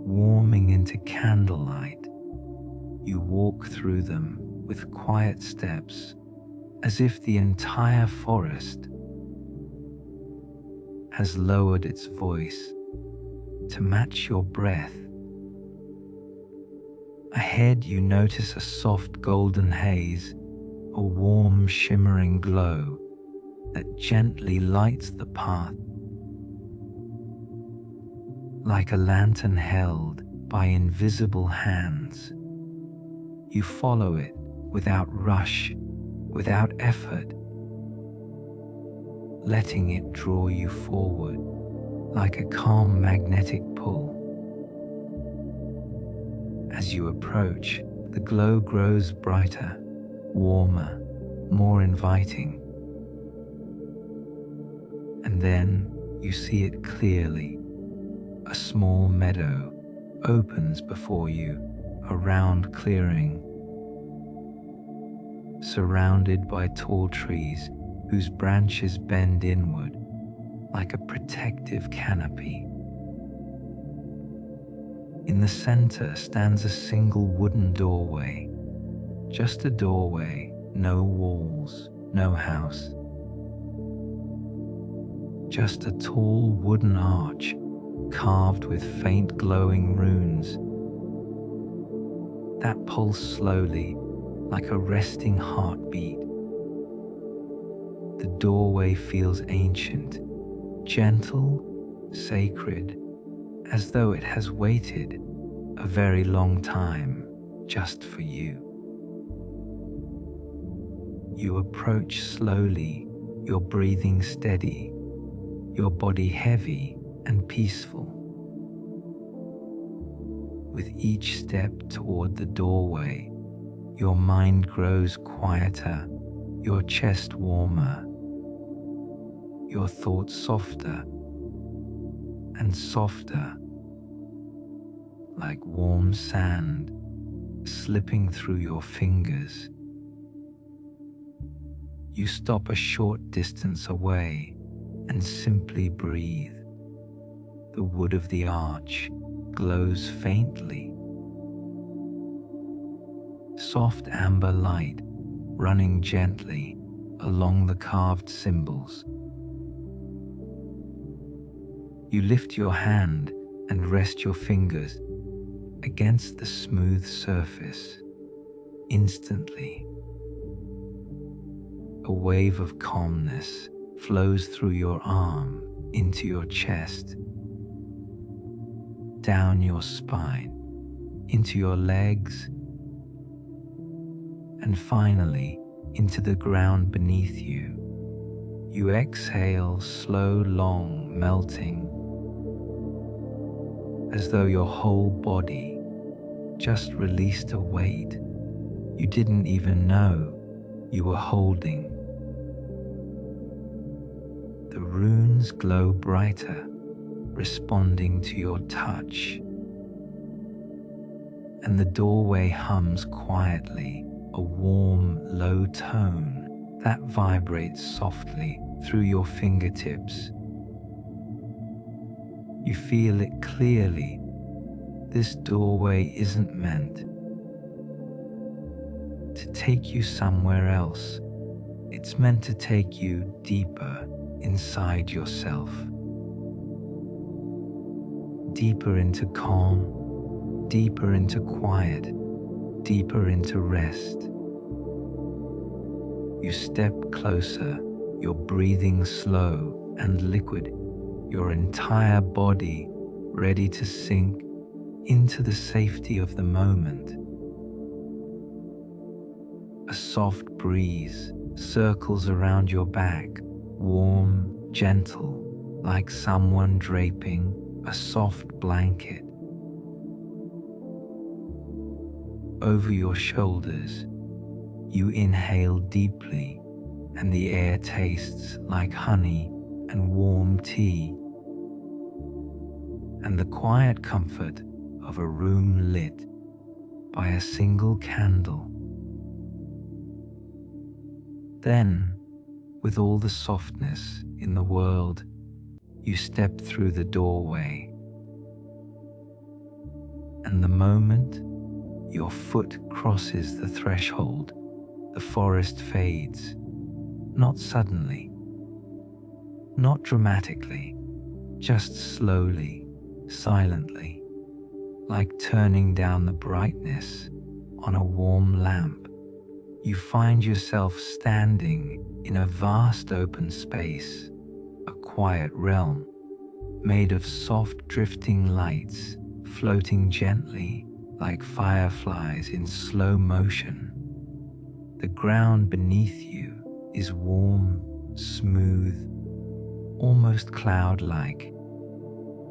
Warming into candlelight, you walk through them with quiet steps, as if the entire forest has lowered its voice to match your breath. Ahead, you notice a soft golden haze, a warm shimmering glow that gently lights the path, like a lantern held by invisible hands. You follow it without rush, without effort, letting it draw you forward like a calm magnetic pull. As you approach, the glow grows brighter, warmer, more inviting. And then you see it clearly. A small meadow opens before you, a round clearing, surrounded by tall trees whose branches bend inward like a protective canopy. In the center stands a single wooden doorway, just a doorway, no walls, no house. Just a tall wooden arch carved with faint glowing runes that pulse slowly like a resting heartbeat. The doorway feels ancient, gentle, sacred, as though it has waited a very long time just for you. You approach slowly, your breathing steady, your body heavy and peaceful. With each step toward the doorway, your mind grows quieter, your chest warmer, your thoughts softer and softer, like warm sand slipping through your fingers. You stop a short distance away and simply breathe. The wood of the arch glows faintly. Soft amber light running gently along the carved symbols. You lift your hand and rest your fingers against the smooth surface. Instantly, a wave of calmness flows through your arm into your chest, down your spine, into your legs, and finally into the ground beneath you. You exhale, slow, long, melting, as though your whole body just released a weight you didn't even know you were holding. The runes glow brighter, responding to your touch, and the doorway hums quietly, a warm, low tone that vibrates softly through your fingertips. You feel it clearly. This doorway isn't meant to take you somewhere else. It's meant to take you deeper inside yourself, deeper into calm, deeper into quiet, deeper into rest. You step closer, your breathing slow and liquid, your entire body ready to sink into the safety of the moment. A soft breeze circles around your back, warm, gentle, like someone draping a soft blanket. Over your shoulders, you inhale deeply, and the air tastes like honey and warm tea, and the quiet comfort of a room lit by a single candle. Then, with all the softness in the world, you step through the doorway, and the moment your foot crosses the threshold, the forest fades, not suddenly, not dramatically, just slowly, silently, like turning down the brightness on a warm lamp. You find yourself standing in a vast open space, a quiet realm made of soft drifting lights floating gently like fireflies in slow motion. The ground beneath you is warm, smooth, almost cloud-like.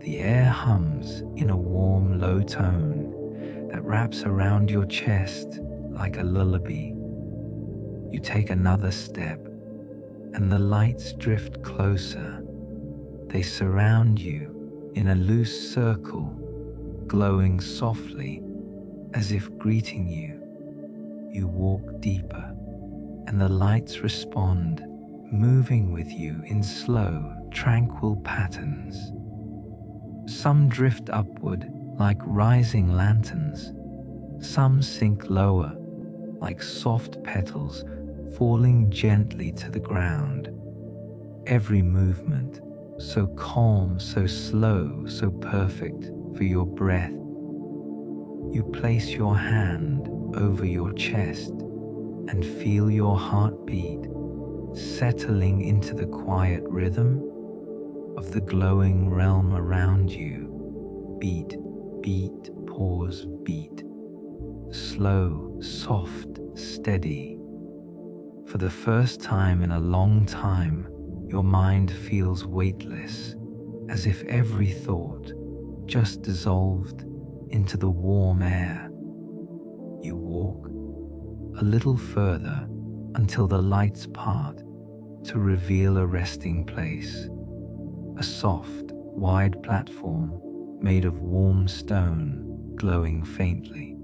The air hums in a warm, low tone that wraps around your chest like a lullaby. You take another step, and the lights drift closer. They surround you in a loose circle, glowing softly as if greeting you. You walk deeper, and the lights respond, moving with you in slow, tranquil patterns. Some drift upward like rising lanterns. Some sink lower like soft petals falling gently to the ground. Every movement so calm, so slow, so perfect for your breath. You place your hand over your chest and feel your heartbeat settling into the quiet rhythm of the glowing realm around you. Beat, beat, pause, beat. Slow, soft, steady. For the first time in a long time, your mind feels weightless, as if every thought just dissolved into the warm air. You walk a little further until the lights part to reveal a resting place, a soft, wide platform made of warm stone glowing faintly,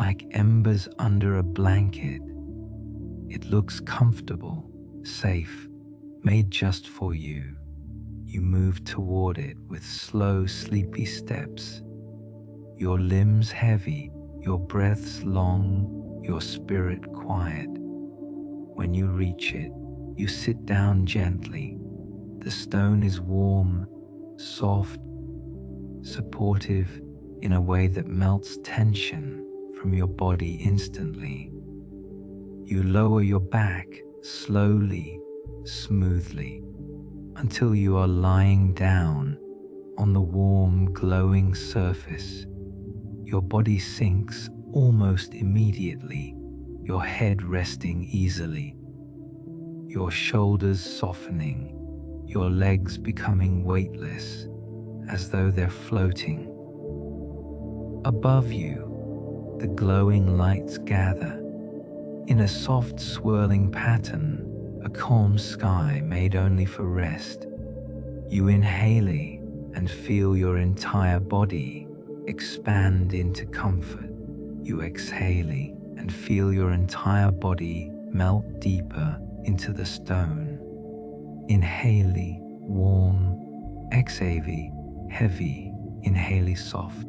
like embers under a blanket. It looks comfortable, safe, made just for you. You move toward it with slow, sleepy steps, your limbs heavy, your breaths long, your spirit quiet. When you reach it, you sit down gently. The stone is warm, soft, supportive in a way that melts tension from your body instantly. You lower your back slowly, smoothly, until you are lying down on the warm, glowing surface. Your body sinks almost immediately, your head resting easily, your shoulders softening, your legs becoming weightless, as though they're floating. Above you, the glowing lights gather. In a soft swirling pattern, a calm sky made only for rest. You inhale and feel your entire body expand into comfort. You exhale and feel your entire body melt deeper into the stone. Inhale, warm. Exhale, heavy. Inhale, soft.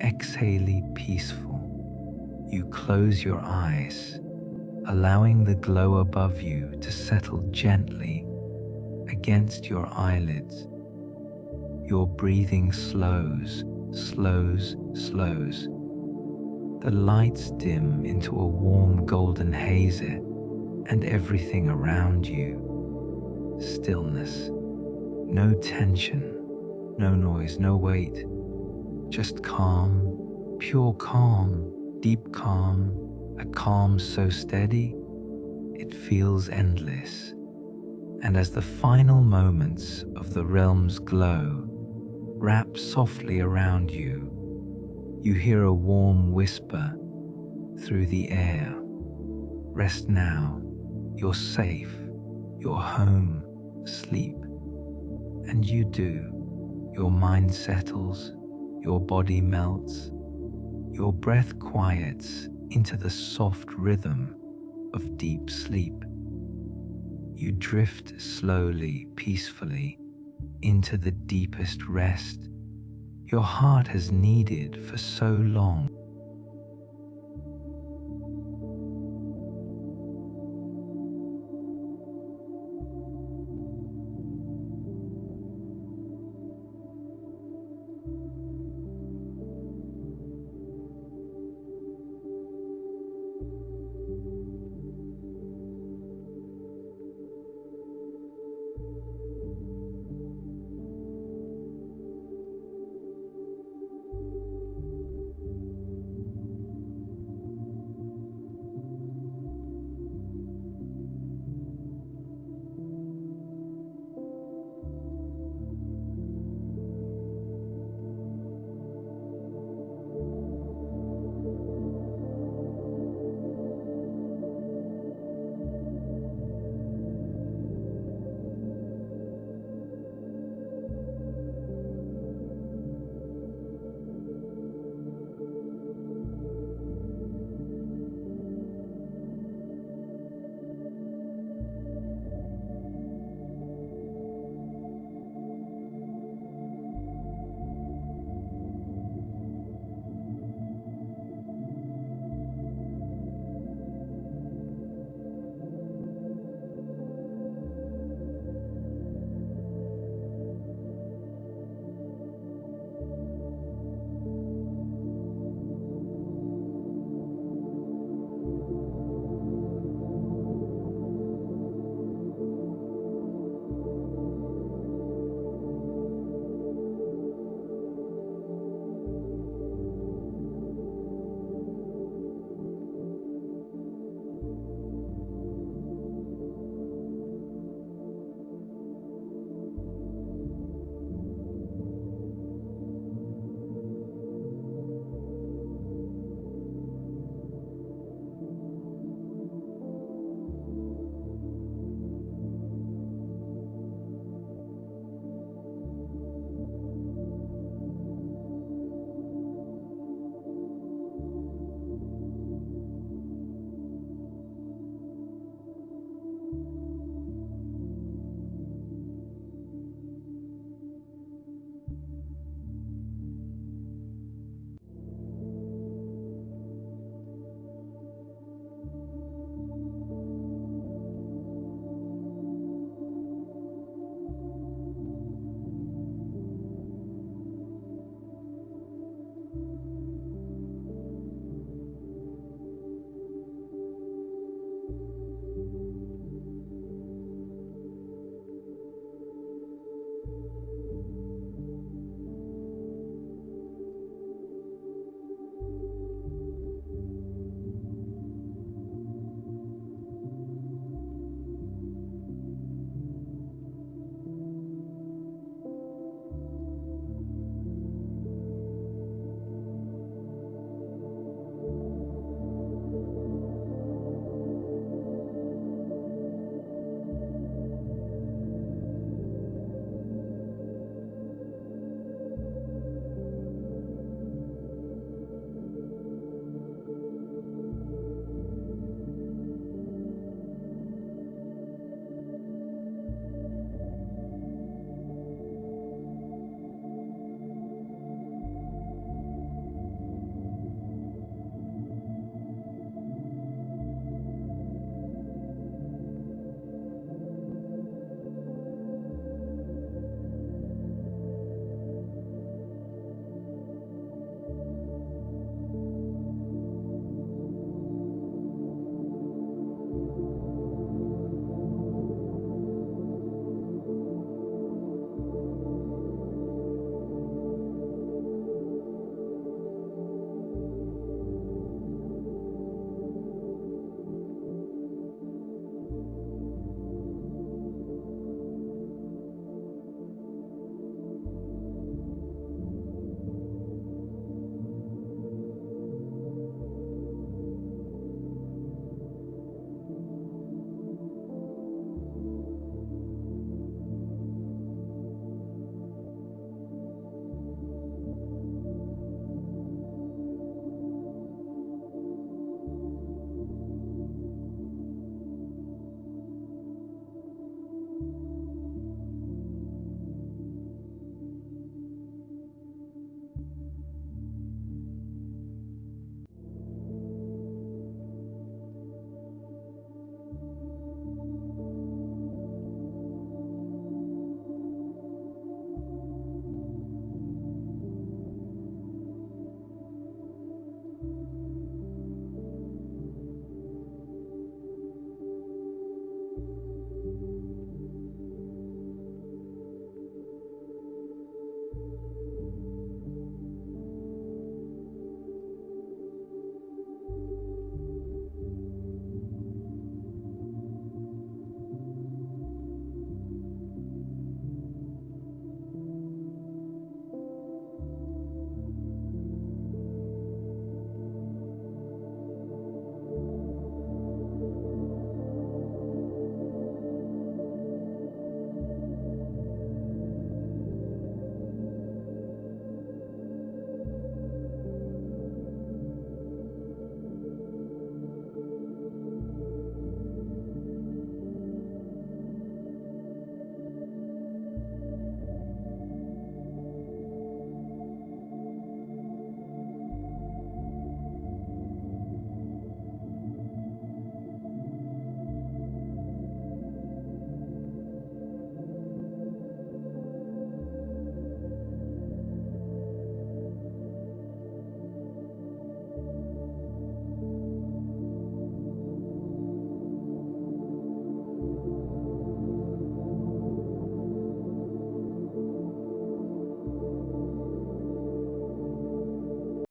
Exhale, peaceful. You close your eyes, allowing the glow above you to settle gently against your eyelids. Your breathing slows. The lights dim into a warm golden haze, and everything around you, stillness. No tension, no noise, no weight. Just calm, pure calm, deep calm, a calm so steady, it feels endless. And as the final moments of the realm's glow wrap softly around you, you hear a warm whisper through the air. Rest now, you're safe, you're home, sleep. And you do. Your mind settles, your body melts, your breath quiets into the soft rhythm of deep sleep. You drift slowly, peacefully into the deepest rest your heart has needed for so long.